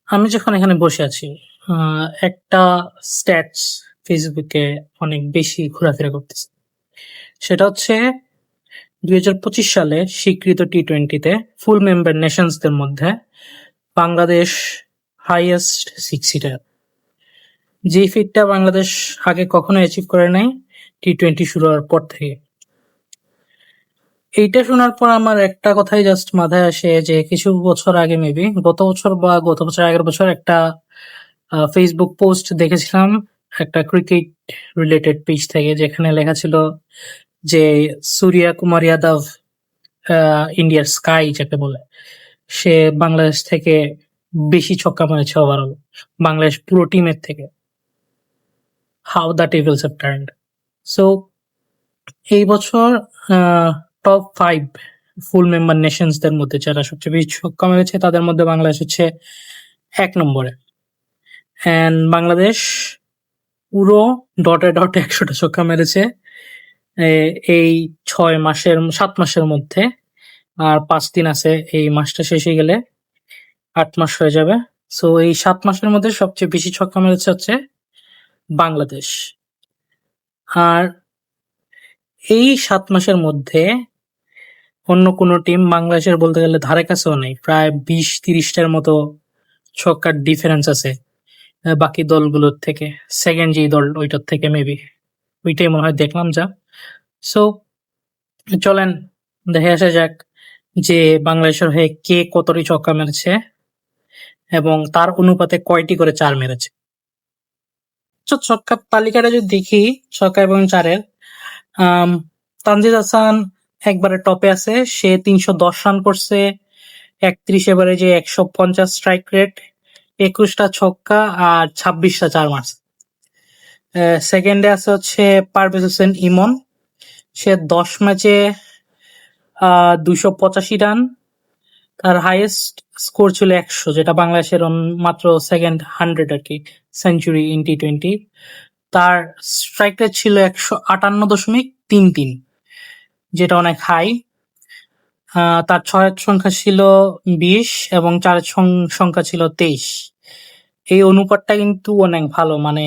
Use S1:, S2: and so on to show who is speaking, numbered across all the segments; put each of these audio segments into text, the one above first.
S1: আমি যখন এখানে বসে আছি, একটা স্ট্যাটস ফেসবুকে অনেক বেশি ঘোরাফেরা করতেছে। সেটা হচ্ছে ২০২৫ সালে স্বীকৃত টি-20 ফুল মেম্বার নেশনসদের মধ্যে বাংলাদেশ হাইয়েস্ট সিক্স সিটার। যে ফিটটা বাংলাদেশ আগে কখনো অ্যাচিভ করে নাই টি-20 শুরু হওয়ার পর থেকে। এইটা শোনার পর আমার একটা কথাই জাস্ট মাথায় আসে যে কিছু বছর আগে মেবি গত বছর বা গত বছর আগের বছর একটা ফেসবুক পোস্ট দেখেছিলাম একটা ক্রিকেট রিলেটেড পেজ থেকে, যেখানে লেখা ছিল যে সূর্যা কুমার যাদব, ইন্ডিয়ার স্কাই যাকে বলে, সে বাংলাদেশ থেকে বেশি ছক্কা মেরেছে ওভারঅল, বাংলাদেশ পুরো টিমের থেকে। How the tables have turned. So এই বছর টপ 5 ফুল মেম্বার নেশনসদের মধ্যে যারা সবচেয়ে বেশি ছক্কা মেরেছে তাদের মধ্যে বাংলাদেশ হচ্ছে 1 নম্বরে। অ্যান্ড বাংলাদেশ পুরো ডটে ডটে 100টা ছক্কা মেরেছে এই 7 মাসের মধ্যে। আর 5 দিন আছে, এই মাসটা শেষ হয়ে গেলে 8 মাস হয়ে যাবে। সো এই 7 মাসের মধ্যে সবচেয়ে বেশি ছক্কা মেরেছে হচ্ছে বাংলাদেশ। আর এই 7 মাসের মধ্যে অন্য কোনো টিম বাংলাদেশের বলতে গেলে ধারে কাছেও নেই। প্রায় 20-30টার মতো ছক্কার ডিফারেন্স আছে বাকি দলগুলোর থেকে। সেকেন্ড যেই দল ওইটার থেকে মেবি ওইটাই মনে হয় দেখলাম যা। সো চলেন দেখে আসা যাক যে বাংলাদেশের হয়ে কে কতটি ছক্কা মেরেছে এবং তার অনুপাতে কয়টি করে 4 মেরেছে। ছক্কার তালিকাটা যদি দেখি, ছক্কা এবং 4-এর, তানজিদ হাসান একবারে টপে আছে। সে 310 রান করছে, 31 এভারেজে 150 স্ট্রাইক রেট, 21টা ছক্কা আর 26টা 4 মারছে। সেকেন্ডে আছে হচ্ছে পারভেজ হোসেন ইমন। সে 10 ম্যাচে 285 রান, তার হাইয়েস্ট স্কোর ছিল 100, যেটা বাংলাদেশের মাত্র সেকেন্ড 100 আর কি সেঞ্চুরি ইন টি-20। তার স্ট্রাইক রেট ছিল 158.33, যেটা অনেক হাই। তার 6-এর সংখ্যা ছিল 20 এবং 4-এর সংখ্যা ছিল 23। এই অনুপাতটা কিন্তু অনেক ভালো, মানে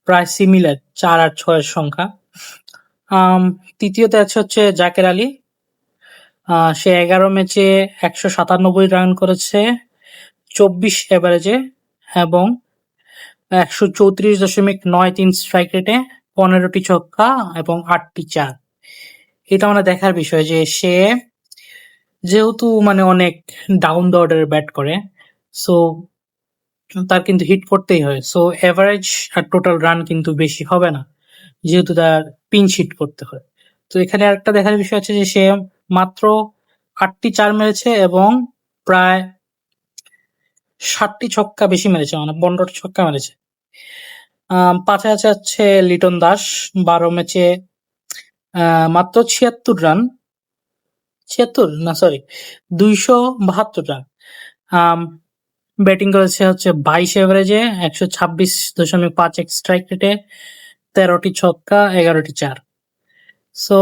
S1: প্রায় সিমিলার 4 আর 6-এর সংখ্যা। তৃতীয়তে আছে হচ্ছে জাকের আলী। সে 11 ম্যাচে 197 রান করেছে 24 এভারেজে এবং 134.93 স্ট্রাইক রেটে, 15টি ছক্কা এবং 8টি 4। এটা মানে দেখার বিষয় যে সে যেহেতু মানে অনেক ডাউন দ্য অর্ডারে ব্যাট করে, সো তার কিন্তু হিট করতেই হয়। সো এভারেজ আর টোটাল রান কিন্তু বেশি হবে না, যেহেতু তার পিঞ্চ হিট করতে হয়। তো এখানে আরেকটা দেখার বিষয় আছে যে সে মাত্র 8টি 4 মেরেছে এবং প্রায় 60টি ছক্কা বেশি মেরেছে, মানে 15টি ছক্কা মেরেছে। পাশে আছে হচ্ছে লিটন দাস। 12 ম্যাচে মাত্র 76 রান, 76 না সরি 272 রান। ব্যাটিং করেছে হচ্ছে 22 এভারেজে 126.51 স্ট্রাইক রেটে, 13টি ছক্কা 11টি 4। সো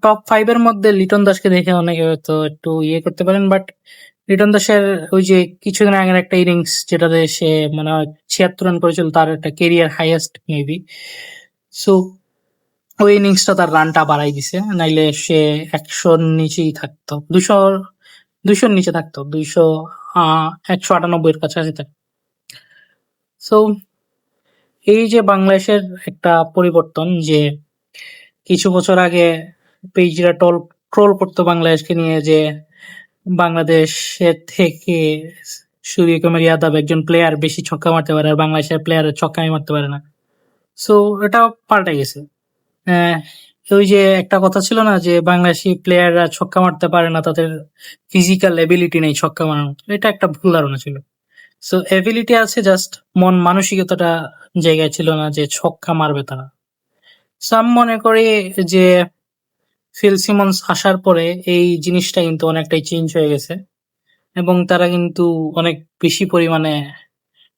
S1: টপ 5 এর মধ্যে লিটন দাসকে দেখে অনেকে হয়তো একটু করতে পারেন, বাট লিটন দাসের ওই যে কিছুদিন আগের একটা ইনিংস যেটাতে সে মানে 76 রান করেছিল, তার একটা কেরিয়ার হাইয়েস্ট মেবি। সো ওই ইনিংসটা তার রানটা বাড়াই দিছে, নাইলে সে 100-র নিচেই থাকতো, 200-র নিচে থাকতো, 198-এর কাছাকাছি থাকতো। সো এই যে বাংলাদেশের একটা পরিবর্তন, যে কিছু বছর আগে পেজরা ট্রোল করতো বাংলাদেশকে নিয়ে যে বাংলাদেশের থেকে সূর্য কুমার যাদব একজন প্লেয়ার বেশি ছক্কা মারতে পারে আর বাংলাদেশের প্লেয়ার ছক্কাই মারতে পারে না। সো এটা পাল্টে গেছে। ওই যে একটা কথা ছিল না যে বাংলাদেশি প্লেয়াররা ছক্কা মারতে পারে না, তাদের ফিজিক্যাল এবিলিটি নেই ছক্কা মারানোর, এটা একটা ভুল ধারণা ছিল। সো এবিলিটি আছে, জাস্ট মন মানসিকতাটা জায়গায় ছিল না যে ছক্কা মারবে তারা। সো আমি মনে করি যে ফিল সিমন্স আসার পরে এই জিনিসটা কিন্তু অনেকটাই চেঞ্জ হয়ে গেছে এবং তারা কিন্তু অনেক বেশি পরিমাণে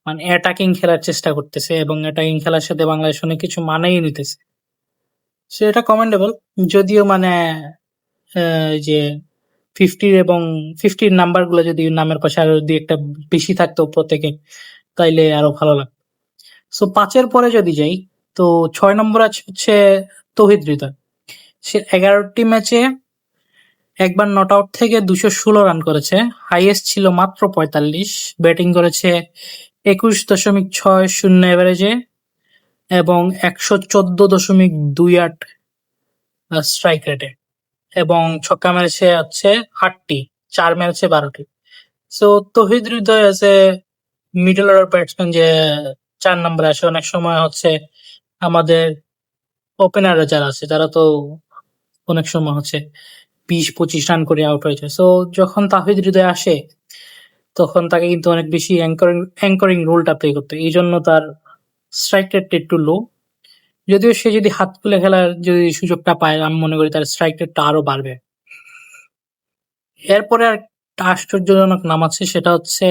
S1: মানে অ্যাটাকিং খেলার চেষ্টা করতেছে এবং অ্যাটাকিং খেলার সাথে বাংলাদেশ অনেক কিছু মানাই নিতেছে। সো এটা কমেন্ডেবল, যদিও মানে যে 50 এবং 50 নাম্বারগুলো যদি নামের পাশে আরো যদি একটা বেশি থাকতো প্রত্যেকে, তাইলে আরো ভালো লাগতো। সো 5-এর পরে যদি যাই, তো 6 নম্বর আছে হচ্ছে তৌহিদ হৃদয়। সে 11টি ম্যাচে একবার নট আউট থেকে 216 রান করেছে, হাইয়েস্ট ছিল মাত্র 45। ব্যাটিং করেছে 21.60 এভারেজে এবং 114.28 স্ট্রাইক রেটে, এবং ছক্কা মেরেছে হচ্ছে 8টি, 4 মেরেছে 12টি। সো তৌহিদ হৃদয় আছে মিডল অর্ডার ব্যাটসম্যান, যে 4 নম্বরে আসে। অনেক সময় হচ্ছে আমাদের ওপেনাররা যারা আছে তারা তো অনেক সময় হচ্ছে 20-25 রান করে আউট হয়েছে। সো যখন তাহিদ হৃদয় আসে তখন তাকে কিন্তু অনেক বেশি অ্যাঙ্করিং রোলটা প্লে করতে, এই জন্য তার স্ট্রাইক রেটটা একটু লো। যদিও সে যদি হাত তুলে খেলার যদি সুযোগটা পায়, আমি মনে করি তার স্ট্রাইক রেটটা আরো বাড়বে। এরপরে একটা আশ্চর্যজনক নাম আছে, সেটা হচ্ছে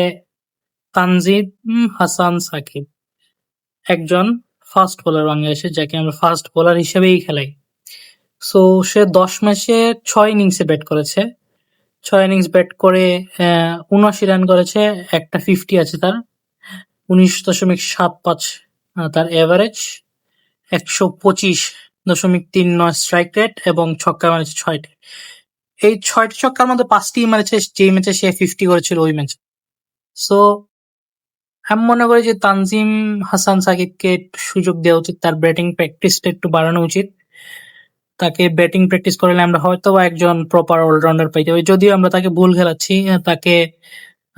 S1: তানজিম হাসান সাকিব, একজন ফাস্ট বোলার বাংলাদেশের, যাকে আমরা ফাস্ট বোলার হিসেবেই খেলাই। সো সে 10 ম্যাচে 6 ইনিংসে ব্যাট করেছে। 6 ইনিংস ব্যাট করে ৭৯ রান করেছে, একটা 50 আছে তার, 19.75 তার এভারেজ, 125.39 স্ট্রাইক রেট এবং ছক্কা মারেছে 6টি। এই 6টি ছক্কার মধ্যে 5টি মারেছে যে ম্যাচে সে 50 করেছিল ওই ম্যাচে। সো আমি মনে করি যে তানজিম হাসান সাকিবকে একটু সুযোগ দেওয়া উচিত, তার ব্যাটিং প্র্যাকটিসটা একটু বাড়ানো উচিত। তাকে ব্যাটিং প্র্যাকটিস করালে আমরা হয়তো একজন প্রপার অলরাউন্ডার পাইতে পারি। যদিও আমরা তাকে ভুল খেলাচ্ছি, তাকে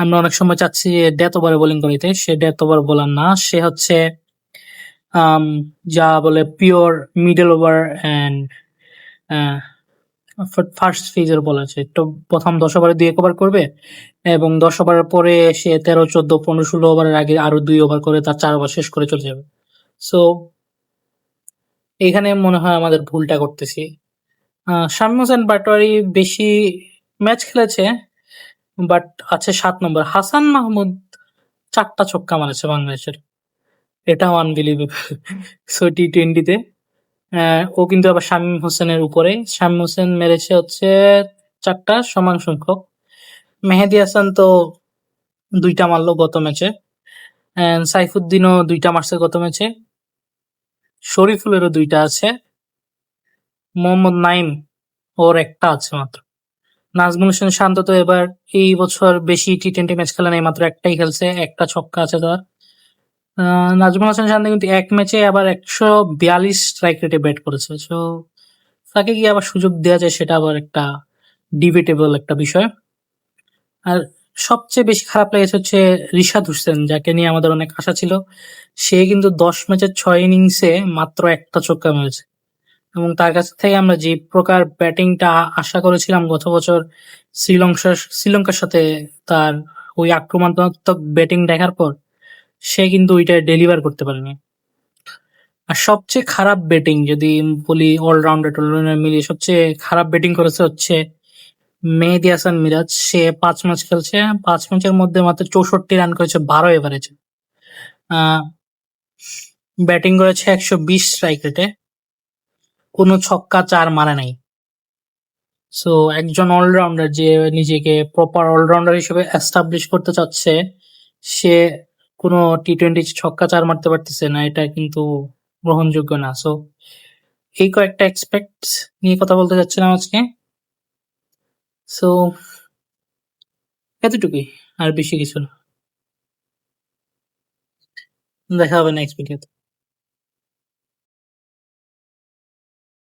S1: আমরা অনেক সময় চাচ্ছি যে ডেথ ওভারে বোলিং করিতে, সে ডেথ ওভার বোলার না, সে হচ্ছে যা বলে pure middle over and first ফেজের বলা আছে। তো প্রথম 10 ওভারে 2 ওভার করবে এবং 10 ওভারের পরে সে 13, 14, 15, 16 ওভারের আগে আরো 2 ওভার করে তার 4 ওভার শেষ করে চলে যাবে। সো এখানে মনে হয় আমাদের ভুলটা করতেছি। শামীম হোসেন পাটোয়ারি বেশি ম্যাচ খেলেছে, বাট আছে 7 নম্বর। হাসান মাহমুদ 4টা ছক্কা মারেছে বাংলাদেশের, এটাও আনবিলিভেবল। সো টি-20-তে ও কিন্তু আবার শামীম হোসেনের উপরে। শামীম হোসেন মেরেছে হচ্ছে 4টা সমান সংখ্যক। মেহেদী হাসান তো 2টা মারলো গত ম্যাচে, সাইফুদ্দিনও 2টা মারছে গত ম্যাচে, শরীফুলেরও 2টা আছে, মোহাম্মদ নাইম ওর একটা আছে মাত্র। নাজমুল হোসেন শান্ত তো এবার এই বছর বেশি টি-20 ম্যাচ খেলে নাই, মাত্র একটাই খেলছে, একটা ছক্কা আছে তার। নাজমুল হোসেন শান্ত কিন্তু এক ম্যাচে আবার 142 স্ট্রাইক রেটে ব্যাট করেছে। সো তাকে কি আবার সুযোগ দেওয়া যায়, সেটা আবার একটা ডিবেটেবল একটা বিষয়। আর সবচেয়ে বেশি খারাপ লেগেছে হচ্ছে রিশাদ হোসেন, যাকে নিয়ে আমাদের অনেক আশা ছিল। সে কিন্তু 10 ম্যাচের 6 ইনিংসে মাত্র একটা ছক্কা মেরেছে, এবং তার কাছ থেকে আমরা যে প্রকার ব্যাটিংটা আশা করেছিলাম গত বছর শ্রীলঙ্কার সাথে, তার ওই আক্রমণাত্মক ব্যাটিং দেখার পর সে কিন্তু ওইটা ডেলিভার করতে পারেনি। আর সবচেয়ে খারাপ ব্যাটিং যদি বলি অলরাউন্ডার মিলিয়ে, সবচেয়ে খারাপ ব্যাটিং করেছে হচ্ছে মেহেদী হাসান মিরাজ। সে 5 ম্যাচ খেলছে, 5 ম্যাচের মধ্যে মাত্র 64 রান করেছে 12 এভারেজে, ব্যাটিং করেছে 120 স্ট্রাইক রেটে, কোনো ছক্কা 4 মারে নাই। সো একজন অলরাউন্ডার যে নিজেকে প্রপার অলরাউন্ডার হিসেবে এস্টাবলিশ করতে চাচ্ছে, সে কোনো টি-20 ছক্কা 4 মারতে পারতেছে না, এটা কিন্তু গ্রহণযোগ্য না। সো এই কয়েকটা এক্সপেক্টস নিয়ে কথা বলতে চাচ্ছিলাম আজকে। সো এতটুকুই, আর বেশি কিছু না। দেখা হবে নেক্সট ভিডিওতে।